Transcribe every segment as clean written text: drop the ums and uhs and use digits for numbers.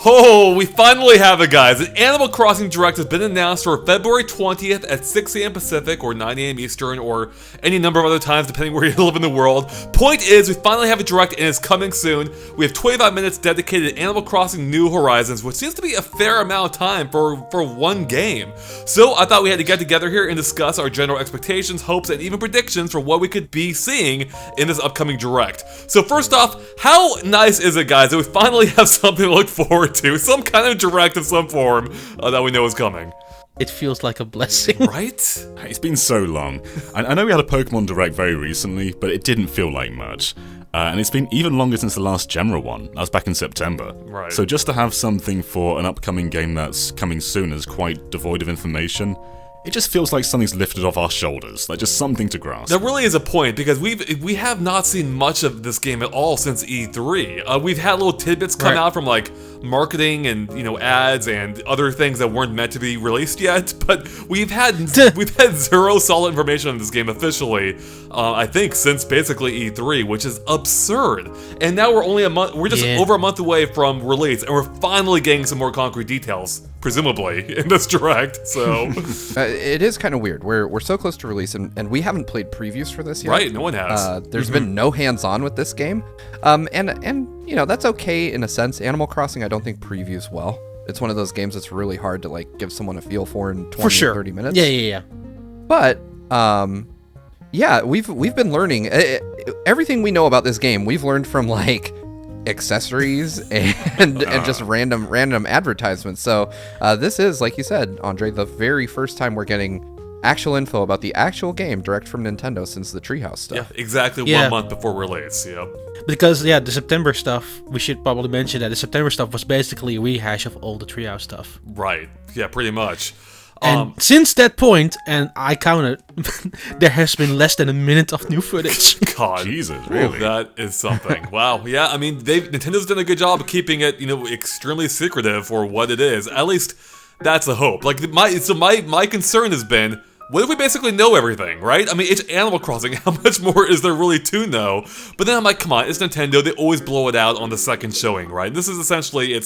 Oh, we finally have it, guys. An Animal Crossing Direct has been announced for February 20th at 6 a.m. Pacific or 9 a.m. Eastern or any number of other times depending where you live in the world. Point is, we finally have a Direct and it's coming soon. We have 25 minutes dedicated to Animal Crossing New Horizons, which seems to be a fair amount of time for one game. So I thought we had to get together here and discuss our general expectations, hopes, and even predictions for what we could be seeing in this upcoming Direct. So first off, how nice is it, guys, that we finally have something to look forward to, some kind of Direct of some form that we know is coming. It feels like a blessing. Right? It's been so long. I know we had a Pokemon Direct very recently, but it didn't feel like much. And it's been even longer since the last Gemra one. That was back in September. Right. So just to have something for an upcoming game that's coming soon is quite devoid of information. It just feels like something's lifted off our shoulders, like just something to grasp. That really is a point, because we have not seen much of this game at all since E3. We've had little tidbits come out from like marketing and ads and other things that weren't meant to be released yet, but we've had zero solid information on this game officially. I think since basically E3, which is absurd. And now we're only we're just over a month away from release, and we're finally getting some more concrete details, presumably, in this Direct. So it is kind of weird. We're so close to release, and we haven't played previews for this yet. Right, no one has. There's been no hands-on with this game, and that's okay in a sense. Animal Crossing, I don't think previews well. It's one of those games that's really hard to like give someone a feel for in 20 or 30 minutes. Yeah. But yeah, we've been learning everything we know about this game. We've learned from like accessories and just random advertisements. So this is, like you said, Andre, the very first time we're getting actual info about the actual game direct from Nintendo since the Treehouse stuff. Yeah, exactly 1 month before release. Yep. Because the September stuff, we should probably mention that the September stuff was basically a rehash of all the Treehouse stuff. Right. Yeah, pretty much. And since that point, and I counted, there has been less than a minute of new footage. God, Jesus, really? That is something. Wow. Yeah, I mean, Nintendo's done a good job of keeping it, extremely secretive for what it is. At least that's the hope. Like my concern has been, what if we basically know everything, right? I mean, it's Animal Crossing. How much more is there really to know? But then I'm like, come on, it's Nintendo. They always blow it out on the second showing, right? This is essentially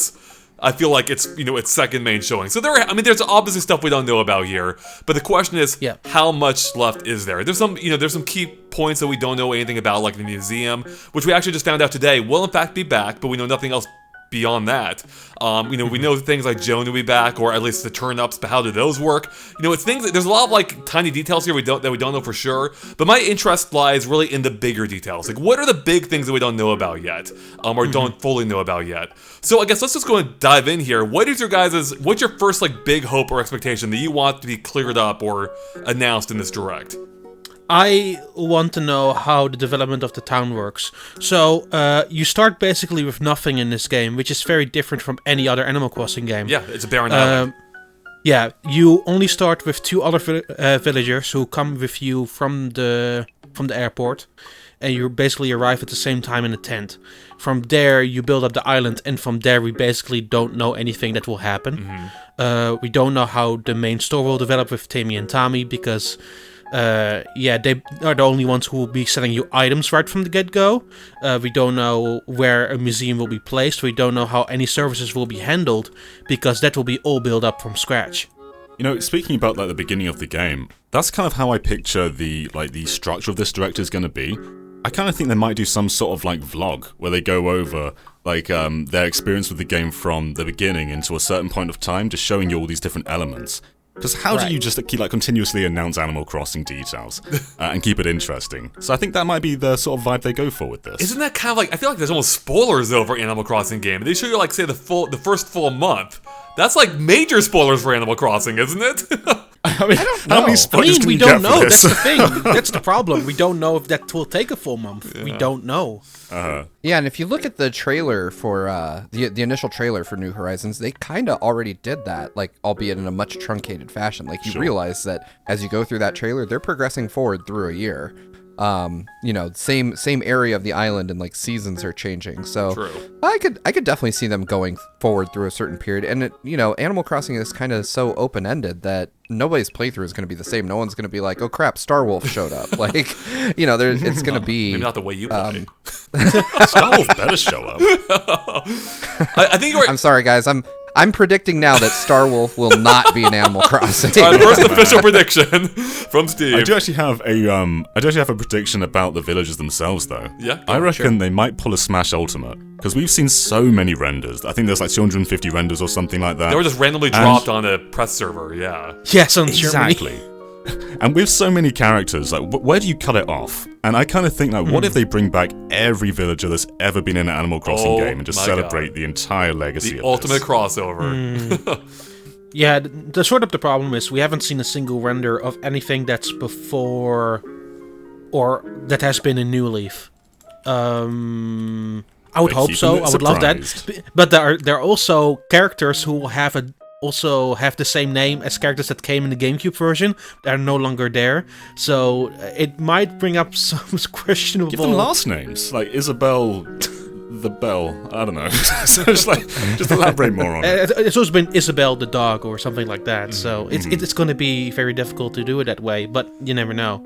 I feel like it's its second main showing. So there's obviously stuff we don't know about here. But the question is, how much left is there? There's some key points that we don't know anything about, like the museum, which we actually just found out today will in fact be back, but we know nothing else beyond that. We know things like Joan will be back, or at least the turn-ups, but how do those work? It's things there's a lot of like tiny details here that we don't know for sure, but my interest lies really in the bigger details. Like, what are the big things that we don't know about yet, or don't fully know about yet? So I guess let's just go and dive in here. What's your first like big hope or expectation that you want to be cleared up or announced in this Direct? I want to know how the development of the town works. So, you start basically with nothing in this game, which is very different from any other Animal Crossing game. Yeah, it's a barren island. Yeah, you only start with 2 other villagers who come with you from the airport, and you basically arrive at the same time in a tent. From there, you build up the island, and from there, we basically don't know anything that will happen. We don't know how the main store will develop with Tammy and Tommy, because they are the only ones who will be selling you items right from the get-go. We don't know where a museum will be placed. We don't know how any services will be handled, because that will be all built up from scratch. Speaking about like the beginning of the game, that's kind of how I picture the structure of this Direct is going to be. I kind of think they might do some sort of like vlog where they go over like their experience with the game from the beginning into a certain point of time, just showing you all these different elements. Because how do you just keep continuously announce Animal Crossing details and keep it interesting? So I think that might be the sort of vibe they go for with this. Isn't that kind of like, I feel like there's almost spoilers though for Animal Crossing game. They show you like say the first full month. That's like major spoilers for Animal Crossing, isn't it? I mean, I don't know. How many spoilers can we you don't get for know. this? That's the thing. That's the problem. We don't know if that will take a full month. We don't know. Yeah, and if you look at the trailer for the initial trailer for New Horizons, they kind of already did that, like albeit in a much truncated fashion. Like you realize that as you go through that trailer, they're progressing forward through a year. same area of the island, and like seasons are changing. So True. I could definitely see them going forward through a certain period. And Animal Crossing is kind of so open ended that nobody's playthrough is going to be the same. No one's going to be like, oh crap, Starwolf showed up. Like, it's going to be Maybe not the way you play. Starwolf better show up. I think you're. I'm sorry, guys. I'm predicting now that Starwolf will not be in Animal Crossing. All right, first official prediction from Steve. I do actually have a prediction about the villagers themselves, though. Yeah, I reckon they might pull a Smash Ultimate because we've seen so many renders. I think there's like 250 renders or something like that. They were just randomly dropped on a press server. Yeah. Yes, on exactly. Germany. And with so many characters, like, where do you cut it off? And I kind of think, like, what if they bring back every villager that's ever been in an Animal Crossing game and just celebrate the entire legacy The of ultimate this? crossover. Yeah, the sort of the problem is we haven't seen a single render of anything that's before or that has been in New Leaf. I would hope so. I would love that. But there are also characters who also have the same name as characters that came in the GameCube version that are no longer there. So it might bring up some questionable... Give them last names, like Isabel the Bell. I don't know. So just elaborate more on it. It's always been Isabel the dog or something like that. So it's going to be very difficult to do it that way, but you never know.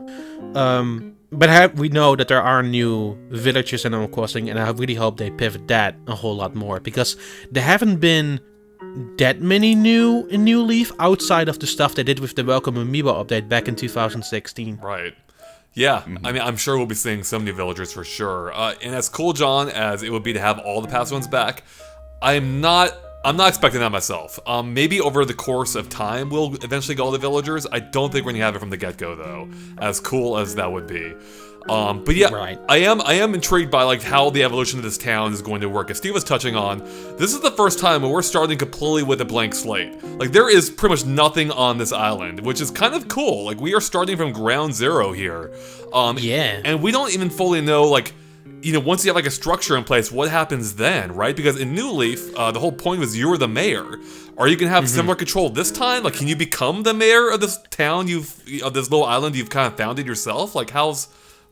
But we know that there are new villages in Animal Crossing, and I really hope they pivot that a whole lot more, because there haven't been that many new in New Leaf outside of the stuff they did with the Welcome Amiibo update back in 2016. Right. Yeah, I mean, I'm sure we'll be seeing some new villagers for sure. And as cool, John, as it would be to have all the past ones back, I'm not expecting that myself. Maybe over the course of time we'll eventually get all the villagers. I don't think we're gonna have it from the get-go though, as cool as that would be. But yeah, right. I am intrigued by like how the evolution of this town is going to work. As Steve was touching on, this is the first time when we're starting completely with a blank slate. Like there is pretty much nothing on this island, which is kind of cool. Like we are starting from ground zero here. Yeah. And we don't even fully know like, once you have like a structure in place, what happens then, right? Because in New Leaf, the whole point was you were the mayor. Are you gonna have similar control this time? Like, can you become the mayor of this town of this little island you've kind of founded yourself? Like,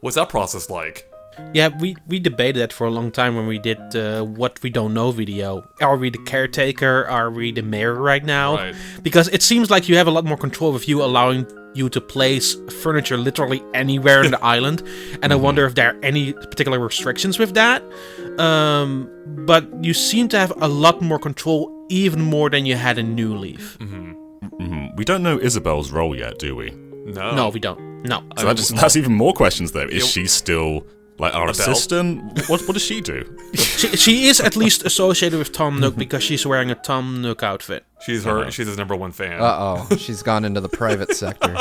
what's that process like? Yeah, we debated that for a long time when we did What We Don't Know video. Are we the caretaker? Are we the mayor right now? Right. Because it seems like you have a lot more control with you allowing you to place furniture literally anywhere in the island. And I wonder if there are any particular restrictions with that. But you seem to have a lot more control, even more than you had in New Leaf. We don't know Isabel's role yet, do we? No, we don't. No. So that's even more questions there. Is she still like our assistant? What does she do? She is at least associated with Tom Nook because she's wearing a Tom Nook outfit. She's his number one fan. She's gone into the private sector.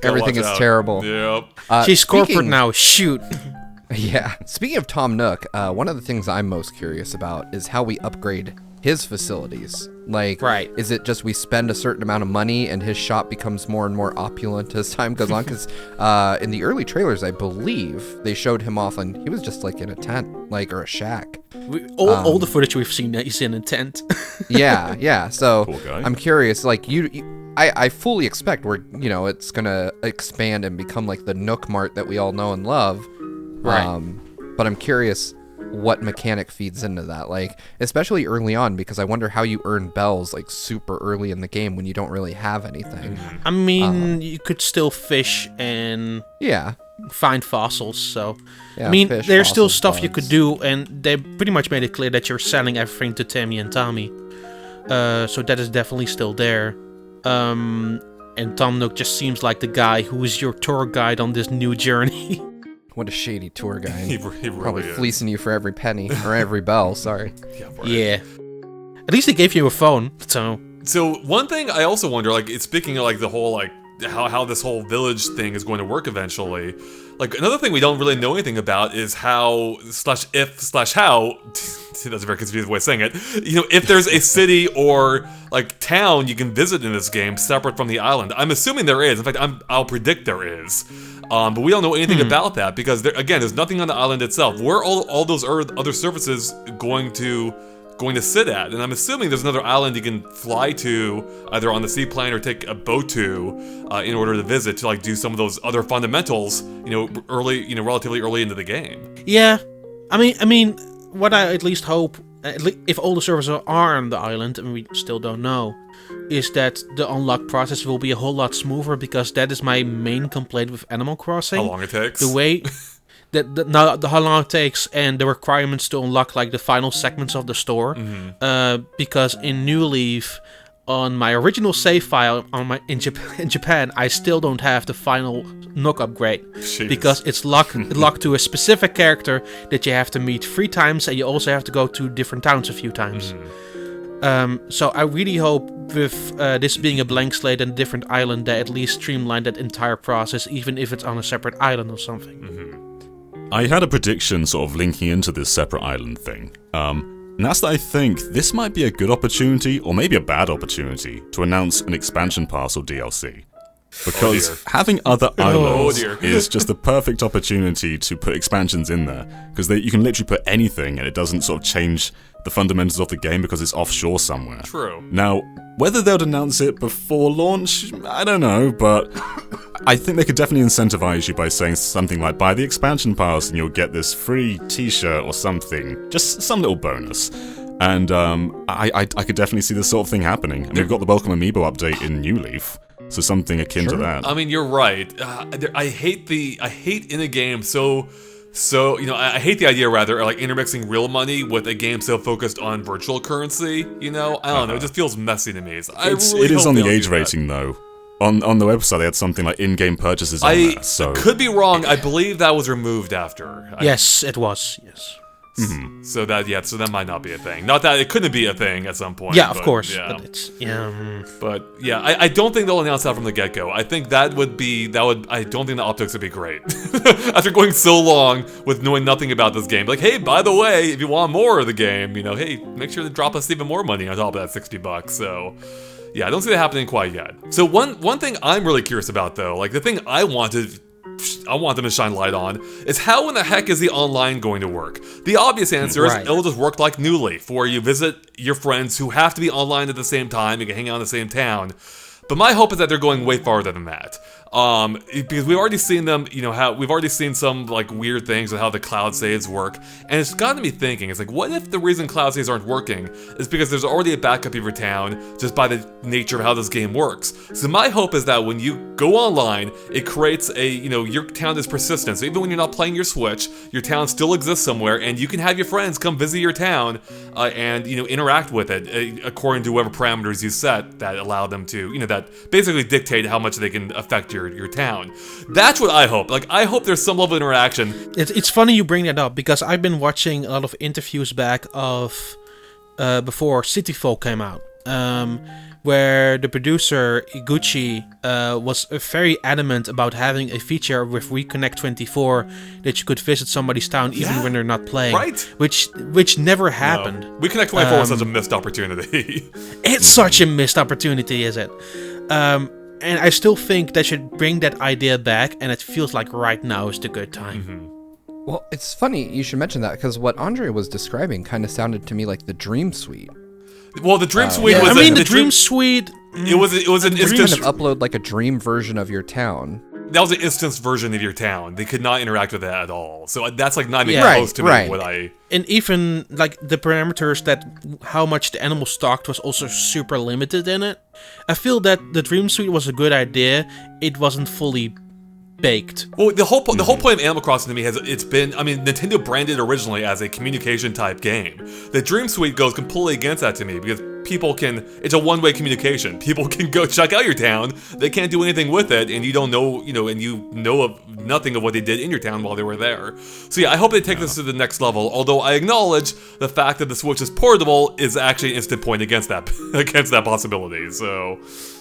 Everything is terrible. Yep. She's corporate now. Shoot. Yeah. Speaking of Tom Nook, one of the things I'm most curious about is how we upgrade his facilities. Like, right. Is it just we spend a certain amount of money and his shop becomes more and more opulent as time goes on? Because in the early trailers, I believe, they showed him off and he was just like in a tent, like, or a shack. All the footage we've seen, he's in a tent. Yeah. So Poor guy. I'm curious, like, I fully expect it's gonna expand and become like the Nook Mart that we all know and love. Right. But I'm curious what mechanic feeds into that, like especially early on, because I wonder how you earn bells like super early in the game when you don't really have anything. I mean, you could still fish and find fossils, so Yeah, I mean, fish, there's still fossils, stuff you bugs. could do, and they pretty much made it clear that you're selling everything to Tammy and Tommy. So that is definitely still there. And Tom Nook just seems like the guy who is your tour guide on this new journey. What a shady tour guide. He really Probably is. fleecing you for every penny or every bell. Sorry. Yeah. Right. Yeah. At least they gave you a phone, so... So one thing I also wonder, like, speaking of like the whole like how this whole village thing is going to work eventually. Like another thing we don't really know anything about is how /if/how. That's a very confusing way of saying it. If there's a city or like town you can visit in this game separate from the island. I'm assuming there is. In fact, I'll predict there is. But we don't know anything about that because there's nothing on the island itself. Where are all those other services going to going to sit at. And I'm assuming there's another island you can fly to, either on the seaplane or take a boat to, in order to visit to like do some of those other fundamentals, relatively early into the game. Yeah, I mean, what I at least hope, if all the servers are on the island, and we still don't know, is that the unlock process will be a whole lot smoother, because that is my main complaint with Animal Crossing. How long it takes? The way how long it takes, and the requirements to unlock like the final segments of the store. Because in New Leaf, on my original save file in Japan, I still don't have the final Nook upgrade. Jeez. Because it's locked to a specific character that you have to meet 3 times, and you also have to go to different towns a few times. So I really hope with this being a blank slate and a different island, they at least streamline that entire process, even if it's on a separate island or something. I had a prediction sort of linking into this separate island thing. And that's that I think this might be a good opportunity, or maybe a bad opportunity, to announce an expansion pass or DLC. Because having other islands is just the perfect opportunity to put expansions in there. Because you can literally put anything and it doesn't sort of change the fundamentals of the game because it's offshore somewhere. True. Now, whether they'll announce it before launch, I don't know, but I think they could definitely incentivize you by saying something like, buy the expansion pass and you'll get this free t-shirt or something. Just some little bonus. And I could definitely see this sort of thing happening. And we've got the Welcome Amiibo update in New Leaf. So something akin to that. I mean, you're right. I hate in a game I hate the idea rather like intermixing real money with a game so focused on virtual currency. I don't know. It just feels messy to me. So it is on the age rating though. On the website they had something like in-game purchases on there. So could be wrong. I believe that was removed after. Yes, it was. Yes. So that might not be a thing. Not that it couldn't be a thing at some point. Yeah, of course. Yeah. But it's But yeah, I don't think they'll announce that from the get-go. I think I don't think the optics would be great. After going so long with knowing nothing about this game. Like, hey, by the way, if you want more of the game, hey, make sure to drop us even more money on top of that $60. So yeah, I don't see that happening quite yet. So one thing I'm really curious about though, like the thing I want them to shine light on is how in the heck is the online going to work? The obvious answer is it'll just work like New Leaf, where you visit your friends who have to be online at the same time, you can hang out in the same town. But my hope is that they're going way farther than that. Because we've already seen them, we've already seen some like weird things with how the cloud saves work, and it's gotten me thinking. It's like, what if the reason cloud saves aren't working is because there's already a backup of your town just by the nature of how this game works? So my hope is that when you go online, it creates your town is persistent. So even when you're not playing your Switch, your town still exists somewhere, and you can have your friends come visit your town and interact with it according to whatever parameters you set that allow them to that basically dictate how much they can affect your town. That's what I hope. Like, I hope there's some level of interaction. It's funny you bring that up, because I've been watching a lot of interviews back of before City Folk came out, where the producer Iguchi was very adamant about having a feature with Reconnect 24 that you could visit somebody's town even when they're not playing. Right. Which never happened. No. Reconnect 24 was such a missed opportunity. It's such a missed opportunity, is it? And I still think they should bring that idea back, and it feels like right now is the good time. Well, it's funny you should mention that, because what Andre was describing kind of sounded to me like the Dream Suite. Well, the Dream Suite was the Dream Suite. It was an instant. Kind of upload like a dream version of your town. That was an instance version of your town. They could not interact with that at all. So that's like not even close to me what I. And even like the parameters that how much the animal stalked was also super limited in it. I feel that the Dream Suite was a good idea. It wasn't fully baked. Well, the whole point of Animal Crossing to me it's been, Nintendo branded originally as a communication type game. The Dream Suite goes completely against that to me, because it's a one-way communication. People can go check out your town, they can't do anything with it, and you don't know, and you know of nothing of what they did in your town while they were there. So yeah, I hope they take this to the next level, although I acknowledge the fact that the Switch is portable is actually an instant point against that possibility, so.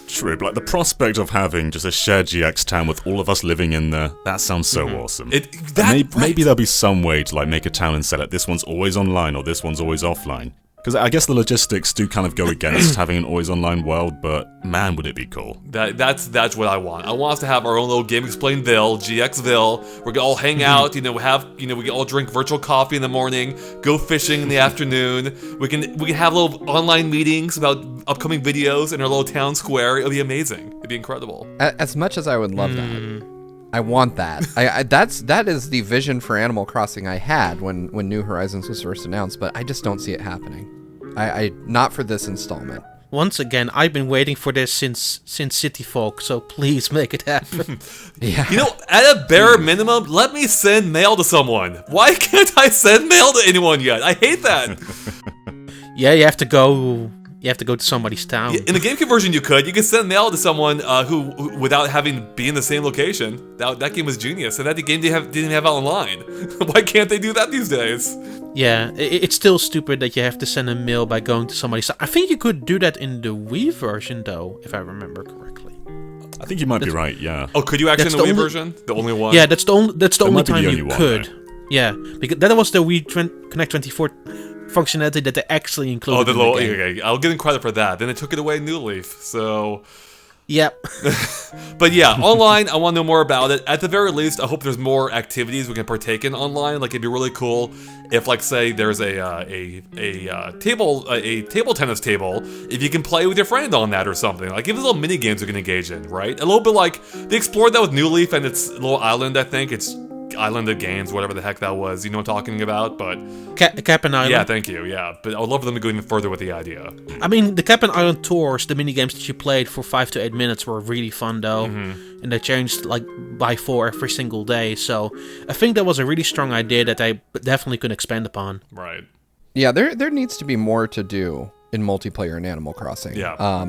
True, but like the prospect of having just a shared GX town with all of us living in there, that sounds so awesome. Maybe there'll be some way to like make a town and set it, this one's always online or this one's always offline. Because I guess the logistics do kind of go against having an always online world, but man, would it be cool. That's what I want. I want us to have our own little Game Explainedville, GXville. We're gonna all hang out, we can all drink virtual coffee in the morning, go fishing in the afternoon. We can have little online meetings about upcoming videos in our little town square. It'll be amazing. It'd be incredible. As much as I would love that, I want that. That is the vision for Animal Crossing I had when New Horizons was first announced, but I just don't see it happening. I not for this installment. Once again, I've been waiting for this since City Folk, so please make it happen. Yeah. At a bare minimum, let me send mail to someone. Why can't I send mail to anyone yet? I hate that. Yeah, you have to go to somebody's town. In the GameCube version, you could send mail to someone who without having to be in the same location. That game was genius, and that game didn't have online. Why can't they do that these days? Yeah, it's still stupid that you have to send a mail by going to somebody's town. I think you could do that in the Wii version, though, if I remember correctly. I think you might be right. Yeah. Oh, could you actually in the Wii version? The only one? Yeah, that's the only time you could. Right? Yeah, because that was the Wii Connect 24 functionality that they actually included. Oh, the little. game. Okay, I'll give them credit for that. Then they took it away in New Leaf. So. Yep. But yeah, online, I want to know more about it. At the very least, I hope there's more activities we can partake in online. Like, it'd be really cool if, like, say, there's a table tennis table. If you can play with your friend on that or something, like, give us little mini games we can engage in, right? A little bit like they explored that with New Leaf and its little island. I think it's Island of Games, whatever the heck that was. You know what I'm talking about? But Cap'n Island. Yeah, thank you. Yeah, but I would love for them to go even further with the idea. I mean, the Cap'n Island tours, the mini games that you played for 5 to 8 minutes were really fun, though, and they changed like by 4 every single day. So I think that was a really strong idea that I definitely could expand upon. Right. Yeah, there needs to be more to do in multiplayer in Animal Crossing. Yeah.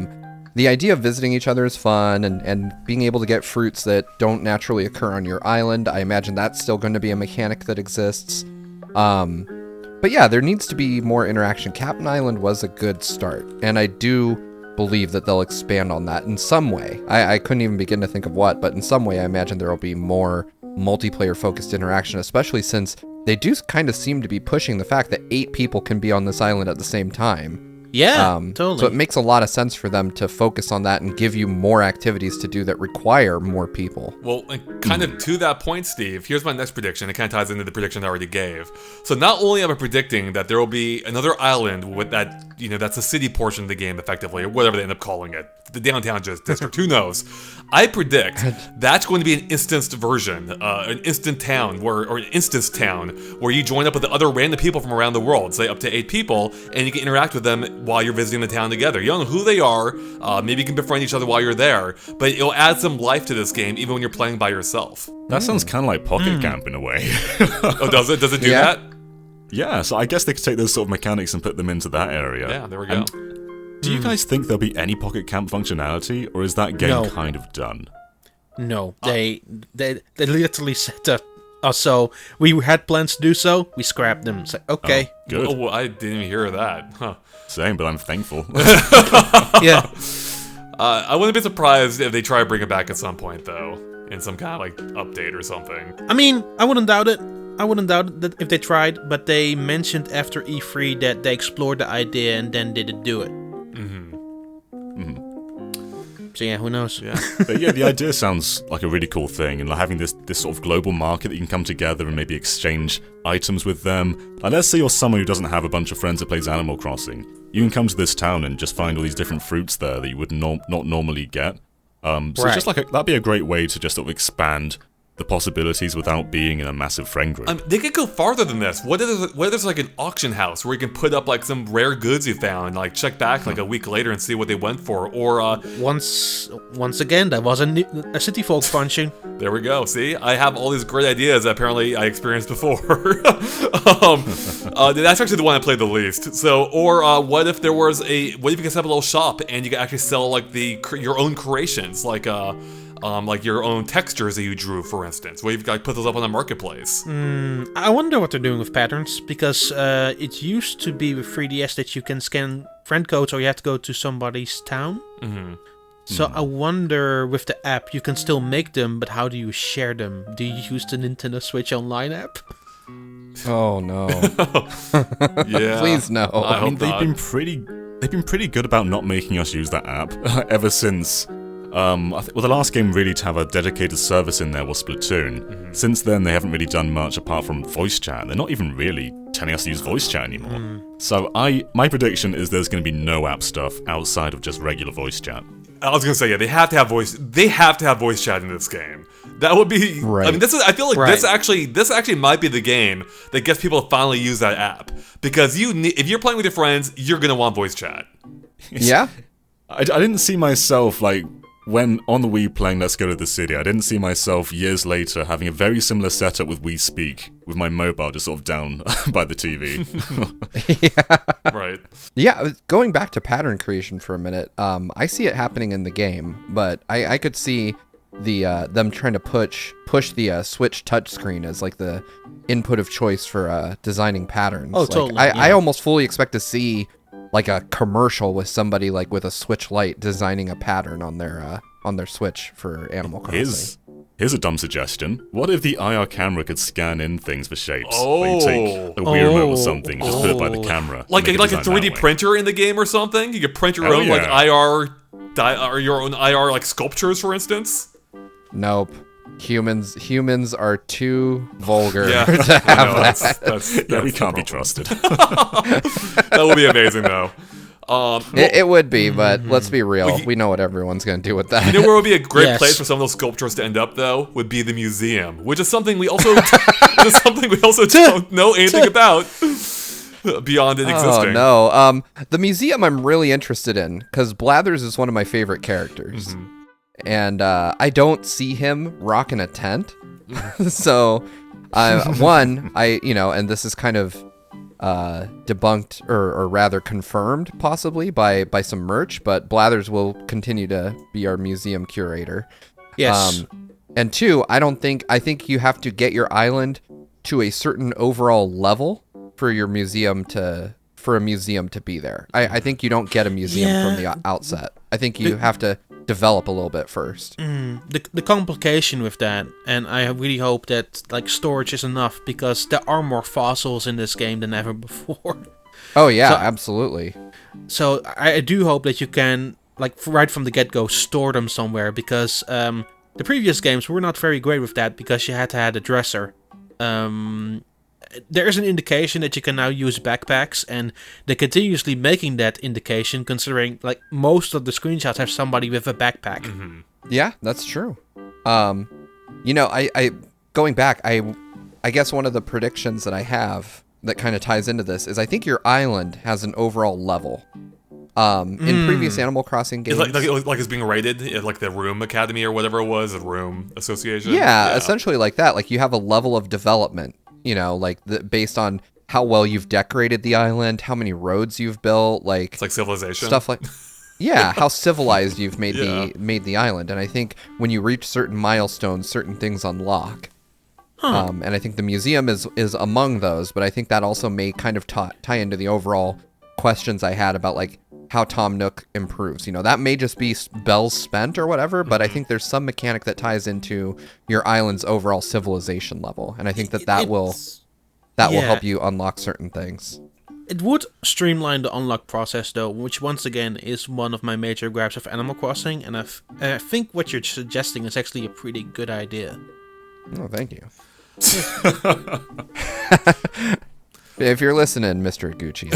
The idea of visiting each other is fun, and being able to get fruits that don't naturally occur on your island, I imagine that's still going to be a mechanic that exists. But yeah, there needs to be more interaction. Cap'n Island was a good start, and I do believe that they'll expand on that in some way. I couldn't even begin to think of what, but in some way I imagine there will be more multiplayer-focused interaction, especially since they do kind of seem to be pushing the fact that 8 people can be on this island at the same time. Yeah, totally. So it makes a lot of sense for them to focus on that and give you more activities to do that require more people. Well, and kind of to that point, Steve, here's my next prediction. It kind of ties into the prediction I already gave. So not only am I predicting that there will be another island with that, that's a city portion of the game, effectively, or whatever they end up calling it, the downtown district, who knows? I predict that's going to be an instanced version, an instant town, or an instance town, where you join up with the other random people from around the world, say up to 8 people, and you can interact with them while you're visiting the town together. You don't know who they are, maybe you can befriend each other while you're there, but it'll add some life to this game even when you're playing by yourself. That sounds kind of like Pocket Camp in a way. Oh, does it? Does it do that? Yeah, so I guess they could take those sort of mechanics and put them into that area. Yeah, there we go. Do you guys think there'll be any Pocket Camp functionality, or is that game kind of done? No, they literally said that. So we had plans to do so. We scrapped them. It's like, okay, good. Oh, I didn't even hear that. Huh. Same, but I'm thankful. Yeah. I wouldn't be surprised if they try to bring it back at some point, though, in some kind of like update or something. I mean, I wouldn't doubt it. I wouldn't doubt it that if they tried, but they mentioned after E3 that they explored the idea and then didn't do it. So yeah, who knows? Yeah, but yeah, the idea sounds like a really cool thing, and like having this sort of global market that you can come together and maybe exchange items with them. Like, let's say you're someone who doesn't have a bunch of friends that plays Animal Crossing. You can come to this town and just find all these different fruits there that you would not normally get. So it's just like that'd be a great way to just sort of expand the possibilities without being in a massive friend group. They could go farther than this. What if there's like an auction house where you can put up like some rare goods you found, and like check back like a week later and see what they went for? Or once again, that was a City Folk function. There we go. See, I have all these great ideas that apparently I experienced before. That's actually the one I played the least. So, or what if there was what if you could set up a little shop and you could actually sell like your own creations, like your own textures that you drew, for instance, where you've got to put those up on the marketplace. I wonder what they're doing with patterns, because it used to be with 3DS that you can scan friend codes or you have to go to somebody's town. So I wonder with the app, you can still make them, but how do you share them? Do you use the Nintendo Switch Online app? Oh no! Yeah. Please no. I I mean, hope they've not. been pretty good about not making us use that app ever since. The last game really to have a dedicated service in there was Splatoon. Mm-hmm. Since then, they haven't really done much apart from voice chat. They're not even really telling us to use voice chat anymore. So my prediction is there's going to be no app stuff outside of just regular voice chat. I was gonna say, yeah, they have to have voice chat in this game. That would be Right. I mean, I feel like Right. this actually might be the game that gets people to finally use that app, because if you're playing with your friends, you're gonna want voice chat. Yeah. I didn't see myself, like, when on the Wii playing Let's Go to the City, I didn't see myself years later having a very similar setup with Wii Speak, with my mobile just sort of down by the TV. Right. Yeah, going back to pattern creation for a minute, I see it happening in the game, but I could see them trying to push the Switch touchscreen as like the input of choice for designing patterns. Oh, Like, totally, I yeah. almost fully expect to see like a commercial with somebody like with a Switch Lite designing a pattern on their Switch for Animal Crossing. Here's a dumb suggestion. What if the IR camera could scan in things for shapes? Oh. Like you take a Wii remote or something, and just put it by the camera. Like and a make it 3D design that way. printer in the game or something. You could print your Hell own like yeah. or your own IR like sculptures, for instance. Nope. Humans are too vulgar Yeah, to I have know, that. that's Yeah, we the can't be problem. trusted. That would be amazing though. It would be, but let's be real. We know what everyone's gonna do with that. You know where would be a great Yes. place for some of those sculptures to end up, though? Would be the museum, which is something we also don't know anything about beyond it Oh existing. no. The museum I'm really interested in because Blathers is one of my favorite characters, and I don't see him rocking a tent. So, and this is kind of debunked or rather confirmed possibly by some merch, but Blathers will continue to be our museum curator. Yes. And two, I think you have to get your island to a certain overall level for a museum to be there. I think you don't get a museum from the outset. I think you have to develop a little bit first. The complication with that, and I really hope that like storage is enough, because there are more fossils in this game than ever before. Oh yeah, So- absolutely. So I do hope that you can, like, right from the get-go, store them somewhere, because the previous games were not very great with that, because you had to have a dresser. There is an indication that you can now use backpacks, and they're continuously making that indication, considering like most of the screenshots have somebody with a backpack. Yeah, that's true. I going back, I guess one of the predictions that I have that kind of ties into this is I think your island has an overall level. In previous Animal Crossing games, It's like it's being rated, like the Room Academy or whatever it was, the Room Association. yeah, essentially like that. Like you have a level of development, like based on how well you've decorated the island, how many roads you've built, like It's like Civilization. stuff like yeah, how civilized you've made Yeah. the island. And I think when you reach certain milestones, certain things unlock. And I think the museum is among those, but I think that also may kind of tie into the overall questions I had about like how Tom Nook improves. That may just be bells spent or whatever, but I think there's some mechanic that ties into your island's overall civilization level, and I think that will Yeah. help you unlock certain things. It would streamline the unlock process, though, which once again is one of my major gripes of Animal Crossing, and I think what you're suggesting is actually a pretty good idea. Oh, thank you. If you're listening, Mr. Gucci,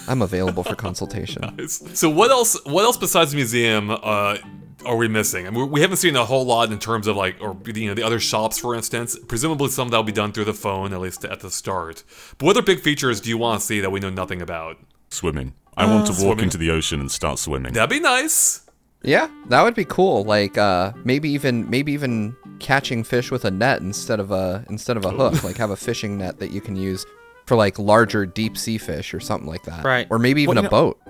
I'm available for consultation. So what else besides the museum are we missing? I mean, we haven't seen a whole lot in terms of like, or the other shops, for instance. Presumably some of that will be done through the phone, at least at the start. But what other big features do you want to see that we know nothing about? Swimming. I want to walk Swimming. into the ocean and start swimming. That'd be nice. Yeah, that would be cool. Like maybe even catching fish with a net instead of a hook. Like have a fishing net that you can use for like larger deep sea fish or something like that. Right. Or maybe even Well, a boat.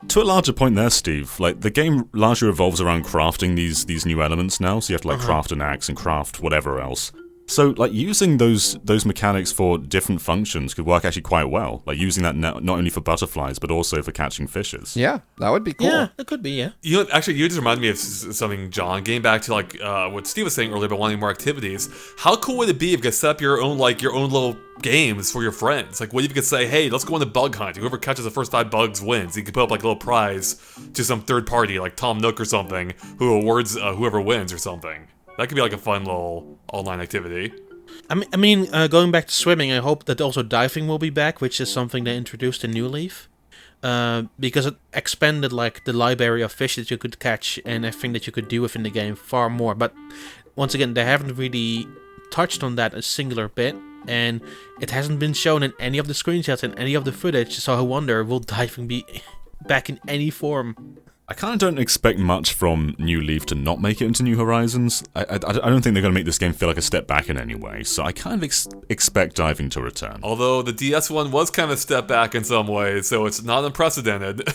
To a larger point there, Steve, like the game largely revolves around crafting these new elements now, so you have to like craft an axe and craft whatever else. So, like, using those mechanics for different functions could work actually quite well. Like, using that not only for butterflies, but also for catching fishes. Yeah, that would be cool. Yeah, it could be, yeah. You know, actually, you just reminded me of something, John. Getting back to like what Steve was saying earlier about wanting more activities. How cool would it be if you could set up your own little games for your friends? Like, what if you could say, "Hey, let's go on a bug hunt. Whoever catches the first 5 bugs wins." You could put up like a little prize to some third party, like Tom Nook or something, who awards whoever wins or something. That could be like a fun little online activity. I mean, going back to swimming, I hope that also diving will be back, which is something they introduced in New Leaf. Because it expanded like the library of fish that you could catch and everything that you could do within the game far more. But once again, they haven't really touched on that a singular bit, and it hasn't been shown in any of the screenshots and any of the footage. So I wonder, will diving be back in any form? I kind of don't expect much from New Leaf to not make it into New Horizons. I don't think they're going to make this game feel like a step back in any way, so I kind of expect diving to return. Although the DS one was kind of a step back in some ways, so it's not unprecedented.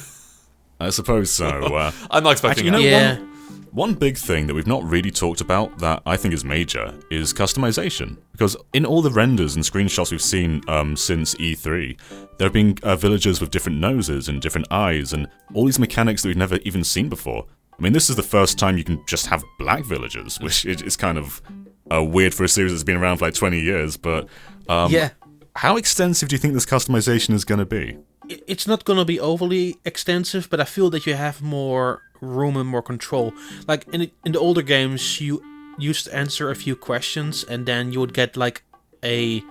I suppose so. I'm not expecting actually, that. Yeah. One big thing that we've not really talked about that I think is major is customization. Because in all the renders and screenshots we've seen since E3, there have been villagers with different noses and different eyes and all these mechanics that we've never even seen before. I mean, this is the first time you can just have black villagers, which is kind of weird for a series that's been around for like 20 years, but Yeah. how extensive do you think this customization is going to be? It's not going to be overly extensive, but I feel that you have more room and more control. Like in the older games, you used to answer a few questions and then you would get like a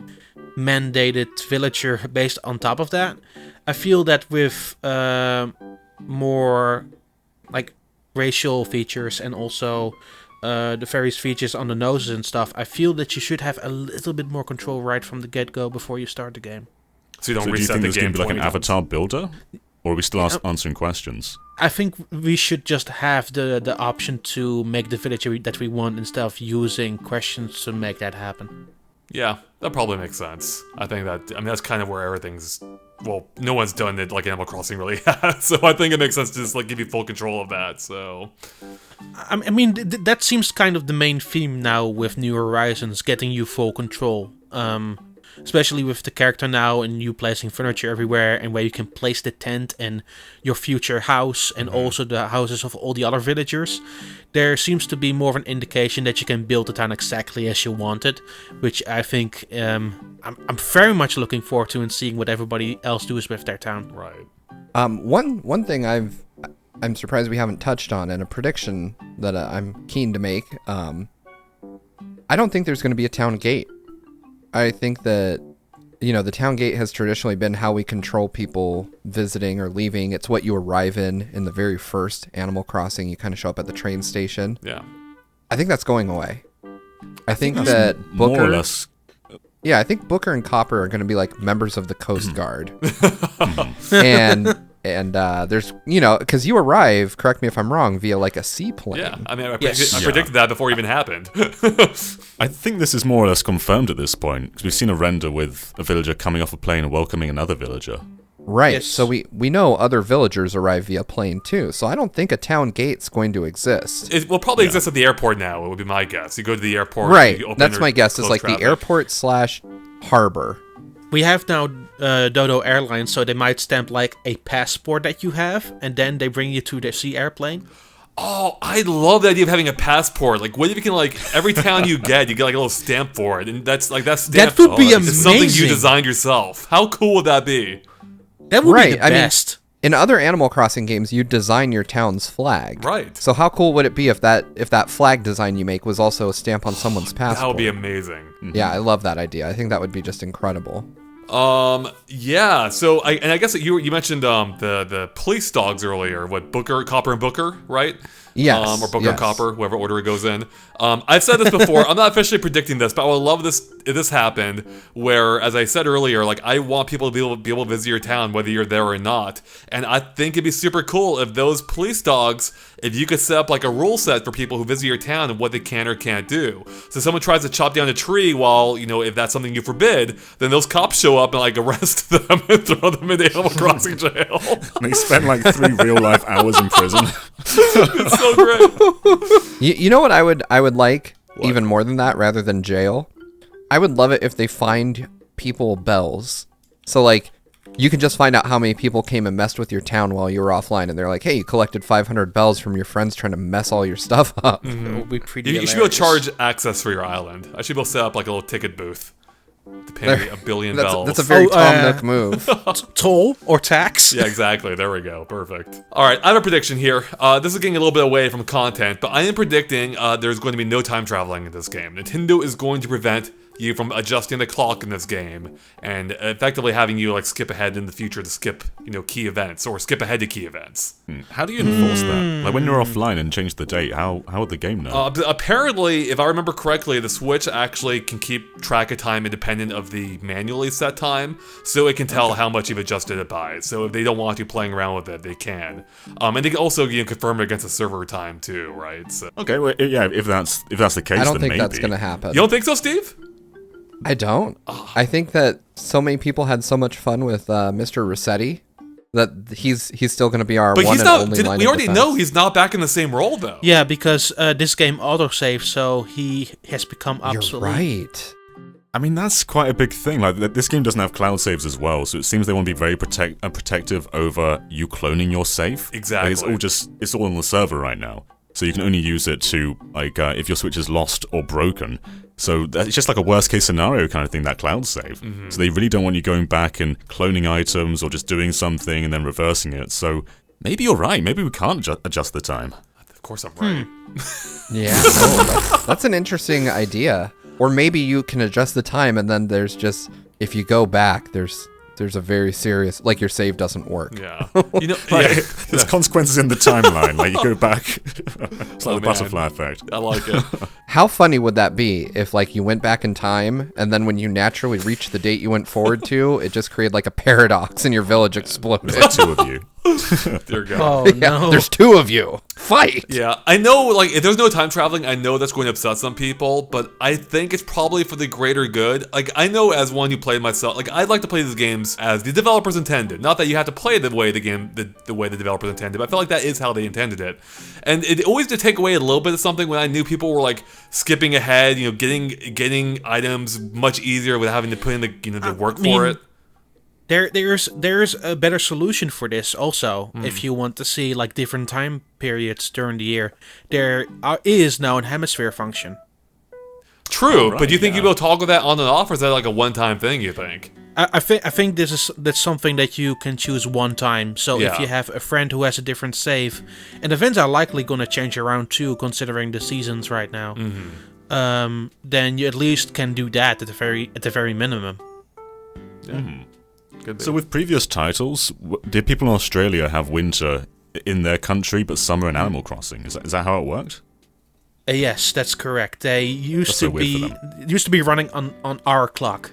mandated villager based on top of that. I feel that with more like racial features and also the various features on the noses and stuff, I feel that you should have a little bit more control right from the get-go before you start the game. So you don't So do you reset think the there's game going to be like an 20 times. avatar builder? Or are we still answering questions? I think we should just have the option to make the villager that we want instead of using questions to make that happen. Yeah, that probably makes sense. I think that's kind of where everything's. Well, no one's done it like Animal Crossing really has, so I think it makes sense to just like give you full control of that. So, I mean, that seems kind of the main theme now with New Horizons, getting you full control. Especially with the character now and you placing furniture everywhere and where you can place the tent and your future house and also the houses of all the other villagers. There seems to be more of an indication that you can build the town exactly as you want it, which I think I'm very much looking forward to and seeing what everybody else does with their town. right. One thing I'm surprised we haven't touched on, and a prediction that I'm keen to make. I don't think there's going to be a town gate. I think that, the town gate has traditionally been how we control people visiting or leaving. It's what you arrive in the very first Animal Crossing. You kind of show up at the train station. Yeah. I think that's going away. I think that Booker, More or less. yeah, I think Booker and Copper are going to be like members of the Coast Guard. And there's, because you arrive, correct me if I'm wrong, via like a seaplane. Yeah. I mean, I Yes. predicted that before it even happened. I think this is more or less confirmed at this point, because we've seen a render with a villager coming off a plane and welcoming another villager. Right. Yes. So we know other villagers arrive via plane too. So I don't think a town gate's going to exist. It will probably exist at the airport now. It would be my guess. You go to the airport. Right. you open That's or my guess. Is close like traffic. the airport/harbor. We have now Dodo Airlines, so they might stamp like a passport that you have, and then they bring you to the sea airplane. Oh, I love the idea of having a passport. Like, what if you can, like, every town you get like a little stamp for it, and that's like that stamp. That would be is something you amazing. designed yourself. How cool would that be? That would Right, be the I mean, best. In other Animal Crossing games, you design your town's flag. Right. So how cool would it be if that flag design you make was also a stamp on someone's passport? That would be amazing. Yeah, I love that idea. I think that would be just incredible. Yeah. So I guess that you mentioned the police dogs earlier. What, Copper and Booker, right? Yes, Or Booker yes. Copper, whoever order it goes in. I've said this before. I'm not officially predicting this, but I would love this if this happened. Where, as I said earlier, like I want people to be able to visit your town whether you're there or not. And I think it'd be super cool if those police dogs, if you could set up like a rule set for people who visit your town and what they can or can't do. So if someone tries to chop down a tree while, if that's something you forbid, then those cops show up and like arrest them and throw them into Animal Crossing jail. And they spent like 3 real-life hours in prison. It's so great. You know what I would like What? even more than that, rather than jail? I would love it if they find people bells. So like, you can just find out how many people came and messed with your town while you were offline, and they're like, "Hey, you collected 500 bells from your friends trying to mess all your stuff up." It would be pretty. You should be able to charge access for your island. I should be able to set up like a little ticket booth to pay me $1 billion bells. That's a very Tom Nook move. Toll or tax. Yeah, exactly. There we go. Perfect. All right, I have a prediction here. This is getting a little bit away from content, but I am predicting there's going to be no time traveling in this game. Nintendo is going to prevent you from adjusting the clock in this game and effectively having you like skip ahead in the future to skip, key events or skip ahead to key events. How do you enforce that? Like when you're offline and change the date, how would the game know? Apparently, if I remember correctly, the Switch actually can keep track of time independent of the manually set time, so it can tell how much you've adjusted it by. So if they don't want you playing around with it, they can. And they can also confirm it against the server time too, right? So. Okay, well, yeah, if that's the case, I don't then think maybe. that's gonna happen. You don't think so, Steve? I don't. I think that so many people had so much fun with Mr. Rossetti that he's still going to be our but one he's and not, only line we of already defense. know he's not back in the same role, though. Yeah, because this game autosaves, so he has become obsolete. You're right. I mean, that's quite a big thing. Like, this game doesn't have cloud saves as well, so it seems they want to be very protective over you cloning your save. Exactly. Like, it's all on the server right now, so you can only use it to if your Switch is lost or broken. So it's just like a worst case scenario kind of thing, that cloud save. Mm-hmm. So they really don't want you going back and cloning items or just doing something and then reversing it. So maybe you're right. Maybe we can't adjust the time. Of course I'm right. Yeah, that's an interesting idea. Or maybe you can adjust the time and then there's just, if you go back, there's a very serious, like your save doesn't work. Yeah. There's consequences in the timeline. Like you go back. It's like the butterfly effect. I like it. How funny would that be if like you went back in time and then when you naturally reached the date you went forward to, it just created like a paradox and your village exploded. There's like 2 of you. Dear God. Oh, Yeah, no. there's 2 of you. Fight! Yeah, I know, like, if there's no time traveling, I know that's going to upset some people, but I think it's probably for the greater good. Like, I know as one who played myself, like, I'd like to play these games as the developers intended. Not that you have to play the way the way the developers intended, but I feel like that is how they intended it. And it always did take away a little bit of something when I knew people were, like, skipping ahead, getting items much easier without having to put in the work for it. There's a better solution for this also. If you want to see like different time periods during the year, there is now an hemisphere function. True, right, but do you think yeah. you'll be able to toggle that on and off, or is that like a one-time thing, you think? I think that's something that you can choose one time. So Yeah. if you have a friend who has a different save, and events are likely going to change around too, considering the seasons right now. Then you at least can do that at the very minimum. Yeah. Could be. So with previous titles, did people in Australia have winter in their country but summer in Animal Crossing? Is that how it worked? Yes, that's correct. They used That's so to weird for be running on our clock.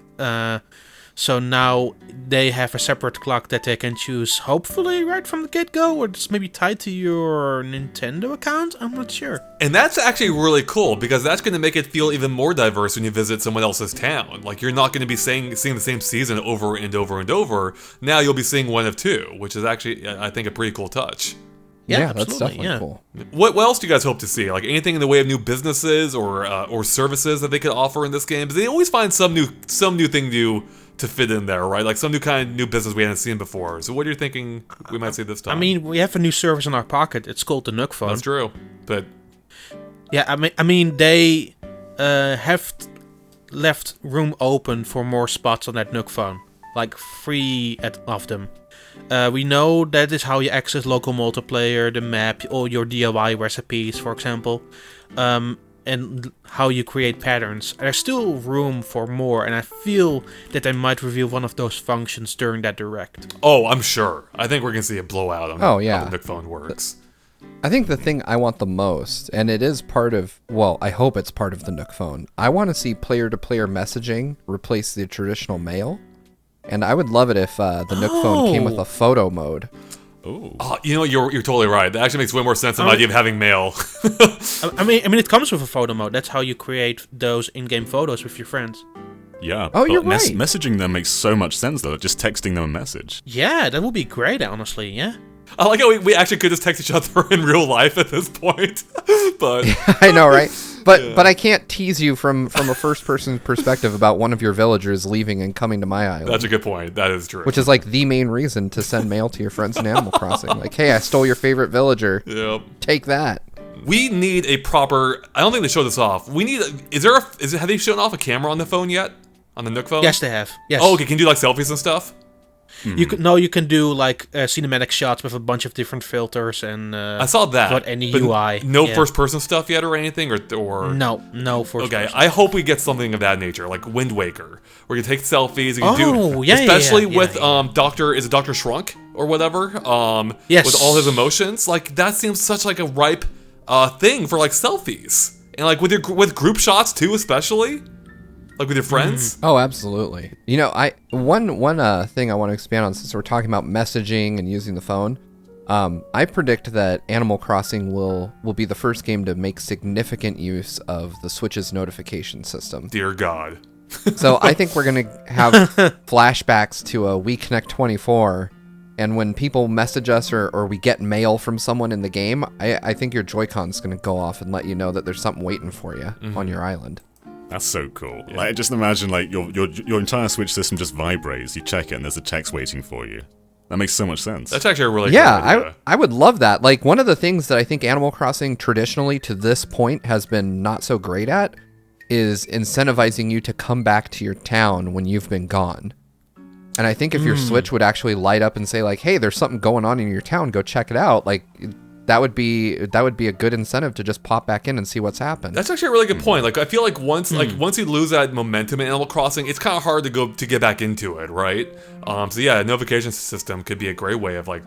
So now they have a separate clock that they can choose, hopefully right from the get-go, or it's maybe tied to your Nintendo account? I'm not sure. And that's actually really cool, because that's going to make it feel even more diverse when you visit someone else's town. Like, you're not going to be seeing the same season over and over and over. Now you'll be seeing one of 2, which is actually, I think, a pretty cool touch. Yeah, that's absolutely, definitely yeah. cool. What else do you guys hope to see? Like, anything in the way of new businesses or services that they could offer in this game? Because they always find some new thing to fit in there, right? Like some new business we hadn't seen before. So what are you thinking we might see this time? I mean, we have a new service in our pocket. It's called the Nook phone. That's true, but yeah, I mean they have left room open for more spots on that Nook phone, like 3 of them. We know that is how you access local multiplayer, the map, all your DIY recipes, for example, and how you create patterns. There's still room for more, and I feel that they might reveal one of those functions during that direct. oh, I'm sure. I think we're gonna see a blowout on Oh, yeah. how the Nook phone works. I think the thing I want the most, and it is part of, well, I hope it's part of the Nook phone, I want to see player-to-player messaging replace the traditional mail. And I would love it if the Nook phone came with a photo mode. Oh. Oh, you're totally right. That actually makes way more sense than the idea of having mail. I mean, it comes with a photo mode. That's how you create those in-game photos with your friends. Yeah. Oh, but you're right. Messaging them makes so much sense, though. Just texting them a message. Yeah, that would be great, honestly, yeah. I like how we actually could just text each other in real life at this point. But I know, right? but I can't tease you from a first person perspective about one of your villagers leaving and coming to my island. That's a good point. That is true. Which is like the main reason to send mail to your friends in Animal Crossing. Like, hey, I stole your favorite villager. Yep. Take that. We need a proper. I don't think they showed this off. We need. Have they shown off a camera on the phone yet? On the Nook phone? Yes, they have. Yes. Oh, okay. Can you do like selfies and stuff? You can do like cinematic shots with a bunch of different filters and. I saw that. Without any but UI. No first person stuff yet or anything or. No first person. I hope we get something of that nature, like Wind Waker, where you take selfies. You can especially with Dr. Shrunk or whatever. Yes. With all his emotions, like that seems such like a ripe thing for like selfies and like with group shots too, especially. Like with your friends? Oh, absolutely. You know, one thing I want to expand on since we're talking about messaging and using the phone. I predict that Animal Crossing will be the first game to make significant use of the Switch's notification system. Dear God. So I think we're gonna have flashbacks to a WeConnect 24, and when people message us or we get mail from someone in the game, I think your Joy-Con's gonna go off and let you know that there's something waiting for you on your island. That's so cool. Yeah. Like, just imagine, like, your entire Switch system just vibrates. You check it, and there's a text waiting for you. That makes so much sense. That's actually a really good idea. I would love that. Like, one of the things that I think Animal Crossing traditionally to this point has been not so great at is incentivizing you to come back to your town when you've been gone. And I think if your Switch would actually light up and say, like, hey, there's something going on in your town, go check it out, like... That would be a good incentive to just pop back in and see what's happened. That's actually a really good point. Like I feel like once you lose that momentum in Animal Crossing, it's kind of hard to get back into it, right? So yeah, a notification system could be a great way of like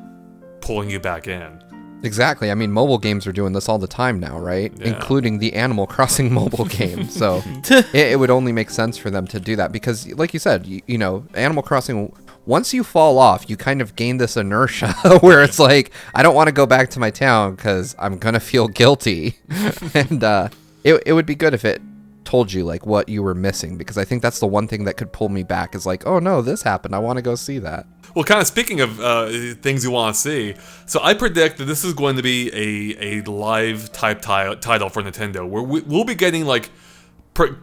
pulling you back in. Exactly. I mean, mobile games are doing this all the time now, right? Yeah. Including the Animal Crossing mobile game. So it would only make sense for them to do that because, like you said, you know, Animal Crossing. Once you fall off, you kind of gain this inertia where it's like, I don't want to go back to my town because I'm going to feel guilty. And it would be good if it told you like what you were missing, because I think that's the one thing that could pull me back is like, oh no, this happened. I want to go see that. Well, kind of speaking of things you want to see, so I predict that this is going to be a live type title for Nintendo where we'll be getting like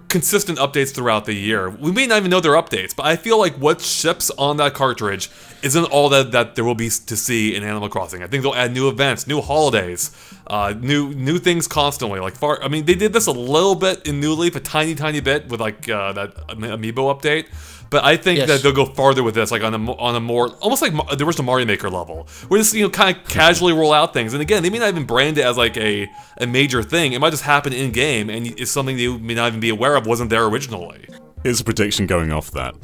consistent updates throughout the year. We may not even know they're updates, but I feel like what ships on that cartridge isn't all that there will be to see in Animal Crossing. I think they'll add new events, new holidays, new things constantly. They did this a little bit in New Leaf, a tiny bit with like that Amiibo update. But I think that they'll go farther with this, like on a more almost like the original Mario Maker level, where just kind of casually roll out things. And again, they may not even brand it as like a major thing. It might just happen in game, and it's something that you may not even be aware of wasn't there originally. Here's a prediction going off that: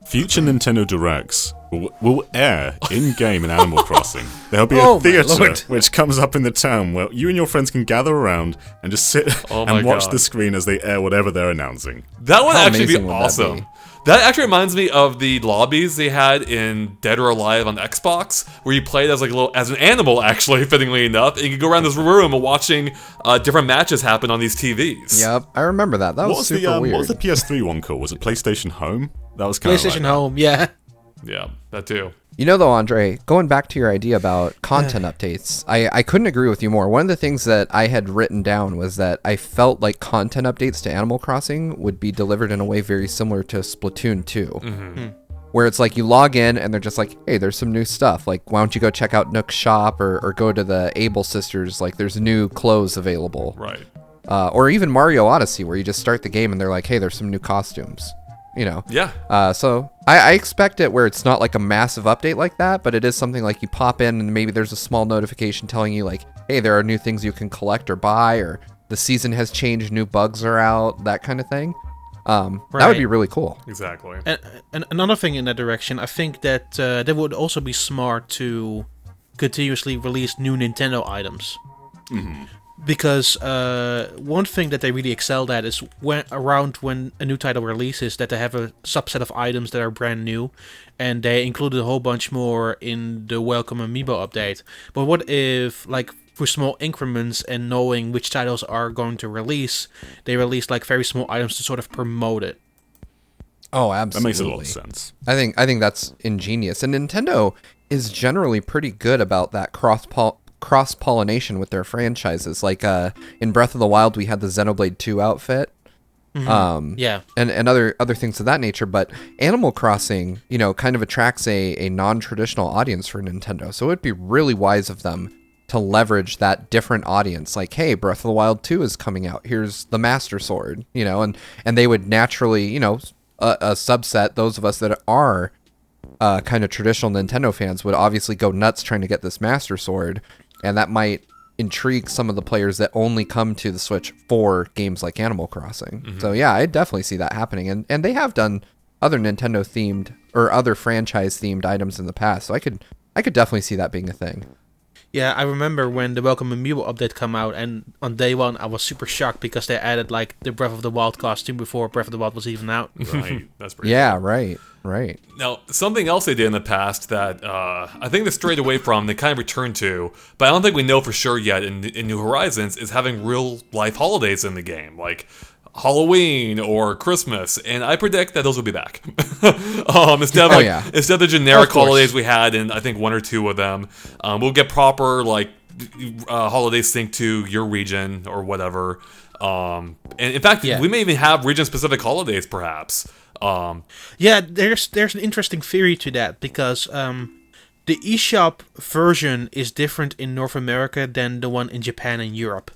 future Nintendo Directs will air in game in Animal Crossing. There'll be a theater which comes up in the town where you and your friends can gather around and just sit and watch the screen as they air whatever they're announcing. That would actually be awesome. That actually reminds me of the lobbies they had in Dead or Alive on Xbox, where you played as as an animal, actually, fittingly enough, and you could go around this room watching different matches happen on these TVs. Yep, I remember that. That was super weird. What was the PS3 one called? Was it PlayStation Home? That was kind of PlayStation Home, yeah. Yeah, that too. You know, though, Andre, going back to your idea about content updates, I couldn't agree with you more. One of the things that I had written down was that I felt like content updates to Animal Crossing would be delivered in a way very similar to Splatoon 2. Mm-hmm. Where it's like you log in and they're just like, hey, there's some new stuff. Like, why don't you go check out Nook's shop or go to the Able Sisters? Like, there's new clothes available. Right. Or even Mario Odyssey, where you just start the game and they're like, hey, there's some new costumes. You know? Yeah. So I expect it where it's not like a massive update like that, but it is something like you pop in and maybe there's a small notification telling you like, hey, there are new things you can collect or buy, or the season has changed, new bugs are out, that kind of thing. That would be really cool. Exactly. And another thing in that direction, I think that that would also be smart to continuously release new Nintendo items. Mm-hmm. Because one thing that they really excelled at is when a new title releases, that they have a subset of items that are brand new, and they included a whole bunch more in the Welcome Amiibo update. But what if, like, for small increments and knowing which titles are going to release, they release like very small items to sort of promote it? Oh, absolutely. That makes a lot of sense. I think that's ingenious, and Nintendo is generally pretty good about that cross-pollination with their franchises. Like in Breath of the Wild, we had the Xenoblade 2 outfit. Yeah. And other things of that nature, but Animal Crossing, kind of attracts a non-traditional audience for Nintendo. So it would be really wise of them to leverage that different audience. Like, hey, Breath of the Wild 2 is coming out. Here's the Master Sword, and they would naturally, a subset, those of us that are kind of traditional Nintendo fans would obviously go nuts trying to get this Master Sword, and that might intrigue some of the players that only come to the Switch for games like Animal Crossing. So yeah, I definitely see that happening, and they have done other Nintendo themed or other franchise themed items in the past. So I could definitely see that being a thing. Yeah, I remember when the Welcome Amiibo update came out, and on day one I was super shocked because they added like the Breath of the Wild costume before Breath of the Wild was even out. Right, that's pretty Yeah, cool. right. Now, something else they did in the past that I think they strayed away from, they kind of returned to, but I don't think we know for sure yet in New Horizons, is having real-life holidays in the game, like Halloween or Christmas, and I predict that those will be back. Instead of the generic holidays we had in, I think, one or two of them, we'll get proper, like, holidays synced to your region or whatever. And in fact, we may even have region-specific holidays, perhaps. Yeah, there's an interesting theory to that, because the eShop version is different in North America than the one in Japan and Europe.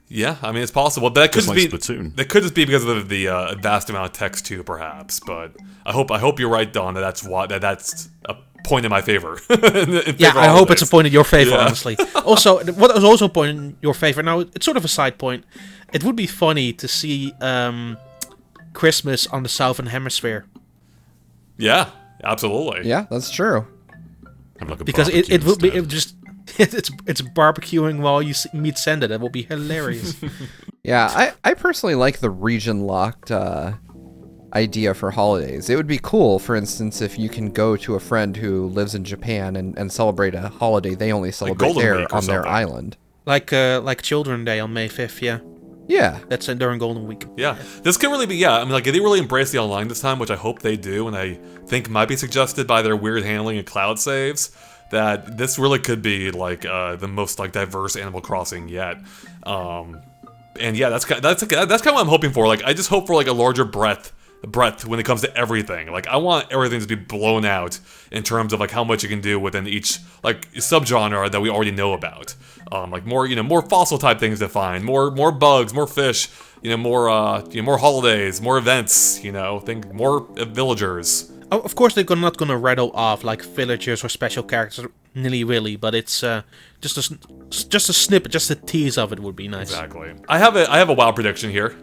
Yeah, I mean, it's possible. That could Just like Splatoon. That could just be because of the vast amount of text too, perhaps. But I hope you're right, Don. That's a point in my favor. I hope it's a point in your favor, honestly. Also, what is also a point in your favor? Now, it's sort of a side point. It would be funny to see Christmas on the Southern Hemisphere. Yeah, absolutely. Yeah, that's true. Have like a Because it barbecue would be instead. it's barbecuing while you meet Senda. That will be hilarious. Yeah, I personally like the region-locked idea for holidays. It would be cool, for instance, if you can go to a friend who lives in Japan and celebrate a holiday they only celebrate Golden there Week or on their something. island. like Children's Day on May 5th, yeah. Yeah. That's during Golden Week. Yeah, this could really be. Yeah, I mean, like they really embrace the online this time, which I hope they do, and I think might be suggested by their weird handling of cloud saves. That this really could be like the most like diverse Animal Crossing yet. And yeah, that's kind of what I'm hoping for. Like, I just hope for like a larger breadth when it comes to everything. Like, I want everything to be blown out in terms of like how much you can do within each like subgenre that we already know about. Like more fossil type things to find, more bugs, more fish, more holidays, more events, more villagers. Oh, of course, they're not gonna rattle off like villagers or special characters nilly-willy, but it's just a snippet, just a tease of it would be nice. Exactly. I have a wild prediction here.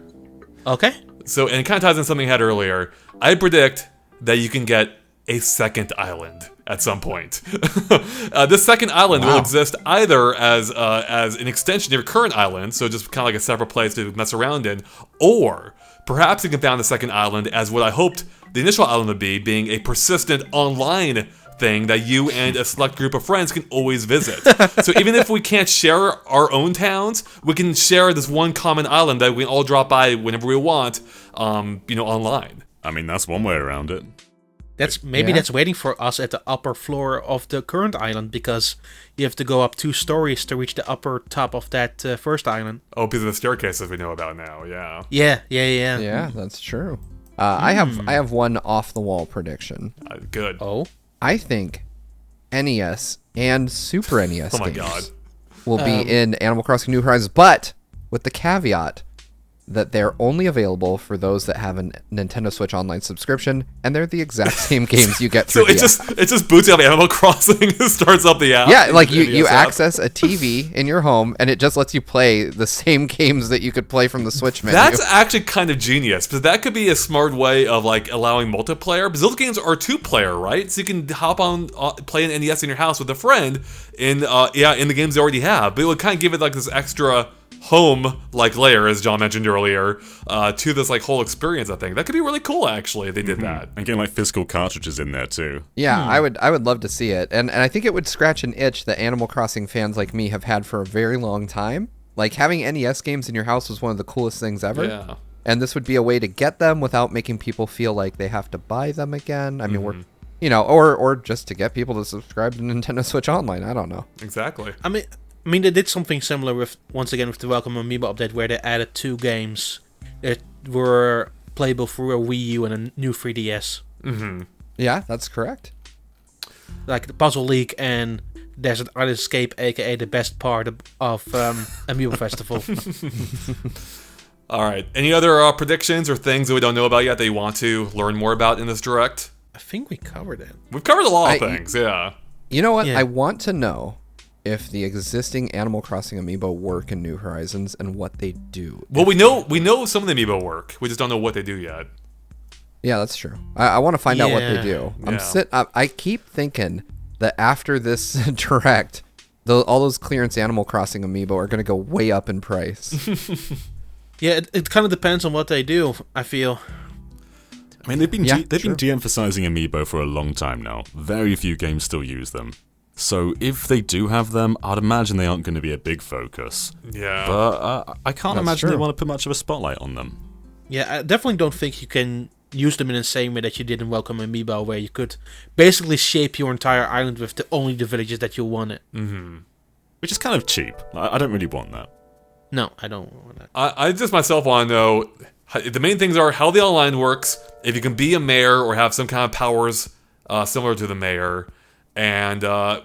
Okay. So, and it kind of ties in something I had earlier. I predict that you can get a second island at some point. This second island will exist either as an extension of your current island, so just kind of like a separate place to mess around in, or perhaps you can found the second island as what I hoped the initial island would be, being a persistent online thing that you and a select group of friends can always visit. So even if we can't share our own towns, we can share this one common island that we all drop by whenever we want, online. I mean, that's one way around it. That's waiting for us at the upper floor of the current island, because you have to go up 2 stories to reach the upper top of that first island. Oh, because of the staircases we know about now, yeah. Yeah. Yeah, that's true. I have one off the wall prediction. Good. Oh. I think NES and Super NES Oh my games god. will be in Animal Crossing New Horizons, but with the caveat that they're only available for those that have a Nintendo Switch Online subscription, and they're the exact same games you get through So the app. it just boots up Animal Crossing and starts up the app. Yeah, like you NES app. access a TV in your home, and it just lets you play the same games that you could play from the Switch menu. That's actually kind of genius, because that could be a smart way of like allowing multiplayer. Because those games are 2-player, right? So you can hop on, play an NES in your house with a friend in the games they already have. But it would kind of give it like this extra home-like layer, as John mentioned earlier, to this like whole experience. I think that could be really cool. Actually, if they did that. And getting like physical cartridges in there too. Yeah, I would love to see it, and I think it would scratch an itch that Animal Crossing fans like me have had for a very long time. Like, having NES games in your house was one of the coolest things ever. Yeah. And this would be a way to get them without making people feel like they have to buy them again. I mean, or just to get people to subscribe to Nintendo Switch Online. I don't know. Exactly. I mean, they did something similar with the Welcome Amiibo update, where they added 2 games that were playable through a Wii U and a new 3DS. Mm-hmm. Yeah, that's correct. Like the Puzzle League and Desert Island Escape, aka the best part of Amiibo Festival. All right. Any other predictions or things that we don't know about yet that you want to learn more about in this Direct? I think we covered it. We've covered a lot of things, yeah. You know what? Yeah. I want to know if the existing Animal Crossing Amiibo work in New Horizons and what they do. Well, we know some of the Amiibo work. We just don't know what they do yet. Yeah, that's true. I want to find out what they do. Yeah. I keep thinking that after this Direct, all those clearance Animal Crossing Amiibo are going to go way up in price. Yeah, it kind of depends on what they do, I feel. I mean, they've been true. de-emphasizing Amiibo for a long time now. Very few games still use them. So if they do have them, I'd imagine they aren't going to be a big focus. Yeah. But I can't That's imagine they true. want to put much of a spotlight on them. Yeah, I definitely don't think you can use them in the same way that you did in Welcome Amiibo, where you could basically shape your entire island with only the villages that you wanted. Mm-hmm. Which is kind of cheap. I don't really want that. No, I don't want that. I just myself want to know, the main things are how the online works, if you can be a mayor or have some kind of powers similar to the mayor, and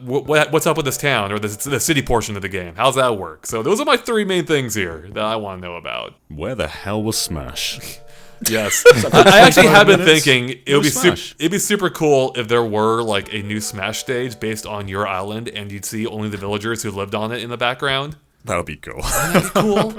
what's up with this town or the city portion of the game. How's that work? So those are my 3 main things here that I want to know about. Where the hell was Smash? Yes. I actually have been minutes? thinking it'd be Smash? it'd be super cool if there were like a new Smash stage based on your island and you'd see only the villagers who lived on it in the background. That would be cool. Cool.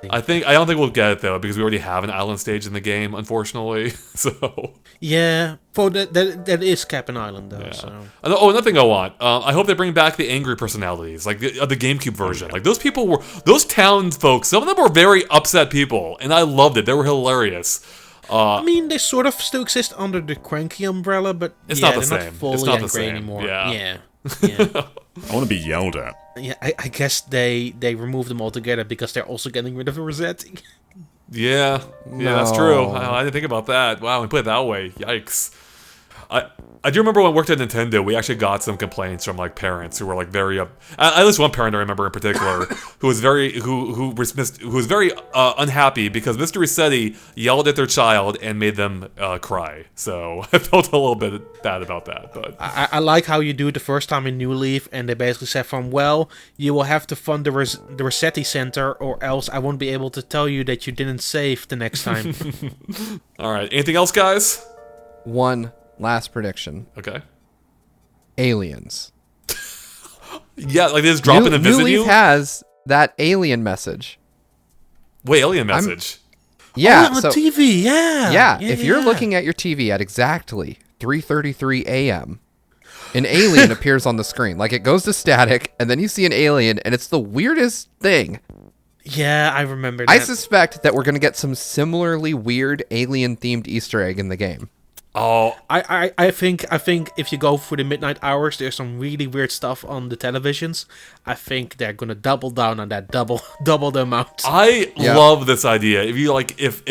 I don't think we'll get it though because we already have an island stage in the game, unfortunately. So Yeah, for that is Cap'n Island though. yeah. So Another thing I want. I hope they bring back the angry personalities, like the GameCube version. Like those town folks. Some of them were very upset people, and I loved it. They were hilarious. I mean, they sort of still exist under the Cranky umbrella, but It's yeah, not the they're same. not fully It's not the angry same. anymore. Yeah. Yeah. I want to be yelled at. Yeah, I guess they removed them altogether because they're also getting rid of Rossetti. Yeah, that's true. No. I didn't think about that. Wow, we put it that way. Yikes. I do remember when I worked at Nintendo, we actually got some complaints from like parents who were like very at least one parent I remember in particular who was very who was very unhappy because Mr. Rossetti yelled at their child and made them cry. So I felt a little bit bad about that. But I like how you do it the first time in New Leaf, and they basically said you will have to fund the Rossetti Center, or else I won't be able to tell you that you didn't save the next time. all right, anything else, guys? One last prediction. Okay. Aliens. Yeah, like they just drop in and New visit Leaf you. has that alien message. Wait, alien message. Yeah, on so the TV, yeah. if you're looking at your TV at exactly 3:33 a.m., an alien appears on the screen. Like it goes to static, and then you see an alien, and it's the weirdest thing. Yeah, I remember that. I suspect that we're gonna get some similarly weird alien-themed Easter egg in the game. Oh, I think if you go for the midnight hours, there's some really weird stuff on the televisions. I think they're gonna double down on that, double the amount. I Yeah. love this idea. If you if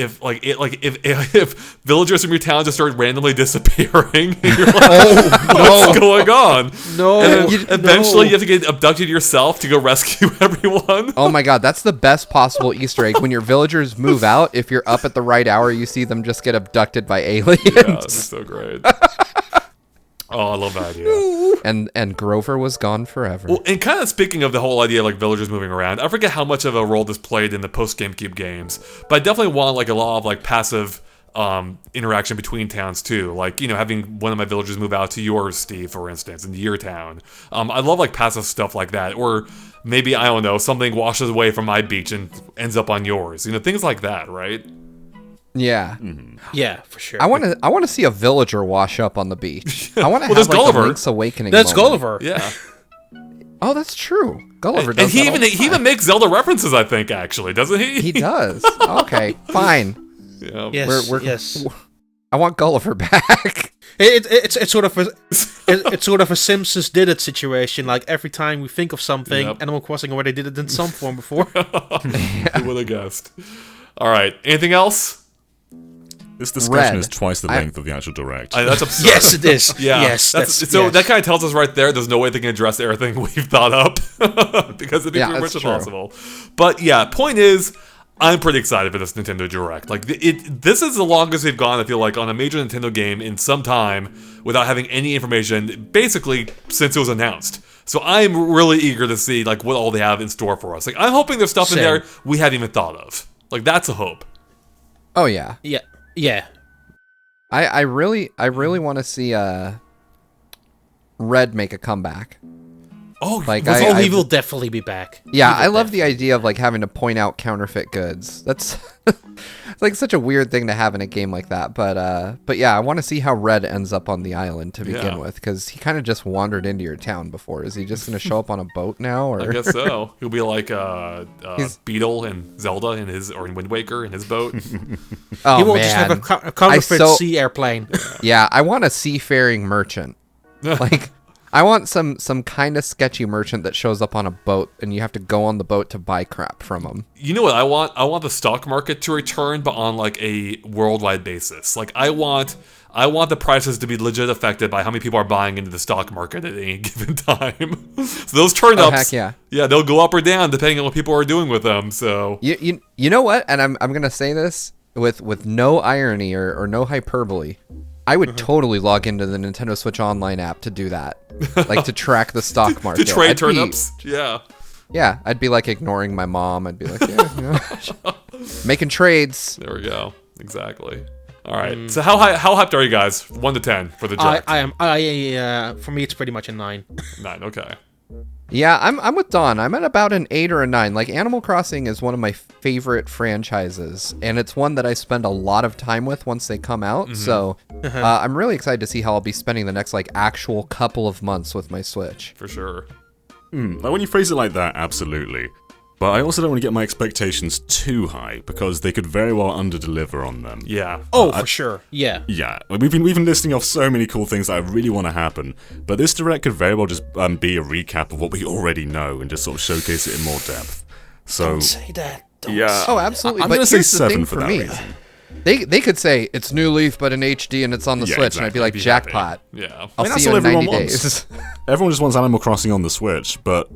villagers from your town just start randomly disappearing, and you're like, what's going on? No, And then eventually you have to get abducted yourself to go rescue everyone. Oh my god, that's the best possible Easter egg. When your villagers move out, if you're up at the right hour, you see them just get abducted by aliens. Yeah, that's so great. Oh, I love that idea. And Grover was gone forever. Well, and kind of speaking of the whole idea of like villagers moving around, I forget how much of a role this played in the post GameCube games, but I definitely want like a lot of like passive interaction between towns too. Like, you know, having one of my villagers move out to yours, Steve, for instance, into your town. I love like passive stuff like that. Or maybe, I don't know, something washes away from my beach and ends up on yours. You know, things like that, right? Yeah. yeah, for sure. I want to see a villager wash up on the beach. I want to have there's like Gulliver. a Link's Awakening. That's moment. Gulliver. Yeah. Oh, that's true. Gulliver does And he that all even the he even makes Zelda references, I think, actually, doesn't he? He does. Okay, fine. Yeah. Yes, We're- yes. I want Gulliver back. It's sort of it's sort of a Simpsons did it situation. Like every time we think of something, Yep. Animal Crossing already did it in some form before. Who would have guessed? All right. Anything else? This discussion Red. is twice the length of the actual direct. That's absurd. Yes, it is. Yeah. Yes. So that kind of tells us right there there's no way they can address everything we've thought up because it'd be pretty much that's true. impossible. But yeah, point is, I'm pretty excited for this Nintendo Direct. Like, this is the longest we've gone, I feel like, on a major Nintendo game in some time without having any information, basically, since it was announced. So I'm really eager to see, like, what all they have in store for us. Like, I'm hoping there's stuff in Same. there we haven't even thought of. Like, that's a hope. Oh yeah. Yeah. Yeah. I really want to see Red make a comeback. Oh, Like, Oh, I- he will definitely be back. Yeah, He will I love the idea of like having to point out counterfeit goods. That's it's like such a weird thing to have in a game like that. But yeah, I want to see how Red ends up on the island to begin Yeah. with, because he kind of just wandered into your town before. Is he just going to show up on a boat now? Or I guess so. He'll be like Beetle and Zelda in his, or in Wind Waker in his boat. Oh, He will man. just have a counterfeit sea airplane. Yeah, I want a seafaring merchant. Like, I want some kind of sketchy merchant that shows up on a boat and you have to go on the boat to buy crap from him. You know what I want? I want the stock market to return, but on like a worldwide basis. Like I want the prices to be legit affected by how many people are buying into the stock market at any given time. So those turn-ups, heck yeah. they'll go up or down depending on what people are doing with them. So You know what? And I'm gonna say this with no irony or no hyperbole. I would totally log into the Nintendo Switch Online app to do that, like to track the stock market. to trade I'd be- turnips, yeah. Yeah, I'd be like ignoring my mom. I'd be like, yeah, you know, making trades. There we go. Exactly. All right. So how hyped are you guys? 1 to 10 for the direct. I am. For me, it's pretty much a 9. 9. Okay. Yeah, I'm with Don. I'm at about an 8 or a 9. Like, Animal Crossing is one of my favorite franchises, and it's one that I spend a lot of time with once they come out. So I'm really excited to see how I'll be spending the next like actual couple of months with my Switch. For sure. Like when you phrase it like that, absolutely. But I also don't want to get my expectations too high because they could very well underdeliver on them. Yeah. Oh, for sure. Yeah. Yeah, we've been listing off so many cool things that I really want to happen, but this direct could very well just be a recap of what we already know and just sort of showcase it in more depth. So Don't say that. Don't yeah, Oh, absolutely. I'm But gonna say here's the 7 thing for for that me. reason. They could say it's New Leaf but in HD and it's on the Yeah, Switch, and I'd be exactly. like, Be happy. jackpot. Yeah. I'll that's see you all in 90 everyone wants. days. Everyone just wants Animal Crossing on the Switch, but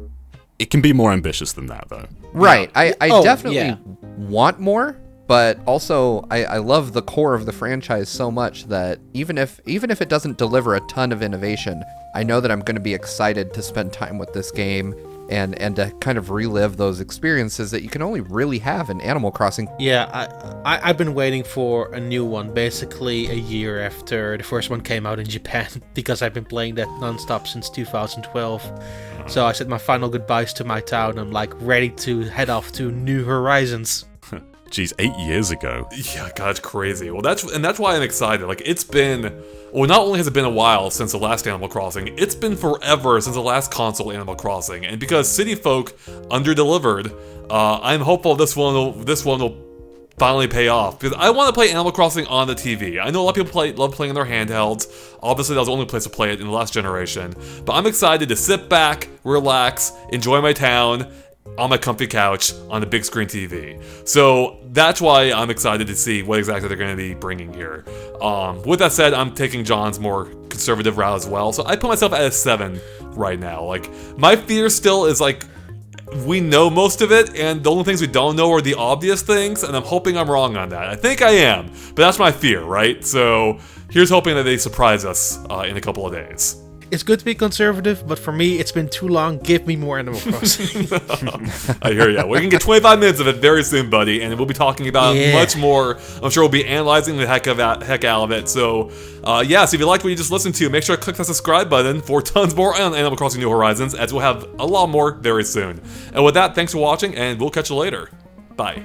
it can be more ambitious than that, though. Right. I Oh, definitely yeah. want more, but also I love the core of the franchise so much that even if it doesn't deliver a ton of innovation, I know that I'm going to be excited to spend time with this game and to kind of relive those experiences that you can only really have in Animal Crossing. Yeah, I've been waiting for a new one basically a year after the first one came out in Japan because I've been playing that nonstop since 2012. So I said my final goodbyes to my town. I'm like ready to head off to New Horizons. Geez, 8 years ago. Yeah, God, it's crazy. Well, that's why I'm excited. Like, it's been, well, not only has it been a while since the last Animal Crossing, it's been forever since the last console Animal Crossing. And because City Folk underdelivered, I'm hopeful this one will finally pay off. Because I want to play Animal Crossing on the TV. I know a lot of people love playing on their handhelds. Obviously, that was the only place to play it in the last generation. But I'm excited to sit back, relax, enjoy my town, on my comfy couch on the big screen TV. So that's why I'm excited to see what exactly they're going to be bringing here. With that said, I'm taking John's more conservative route as well. So I put myself at a 7 right now. Like, my fear still is like, we know most of it, and the only things we don't know are the obvious things, and I'm hoping I'm wrong on that. I think I am, but that's my fear, right? So here's hoping that they surprise us in a couple of days. It's good to be conservative, but for me, it's been too long. Give me more Animal Crossing. I hear ya. We're going to get 25 minutes of it very soon, buddy, and we'll be talking about much more. I'm sure we'll be analyzing the heck out of it. So, so if you liked what you just listened to, make sure to click that subscribe button for tons more on Animal Crossing New Horizons, as we'll have a lot more very soon. And with that, thanks for watching, and we'll catch you later. Bye.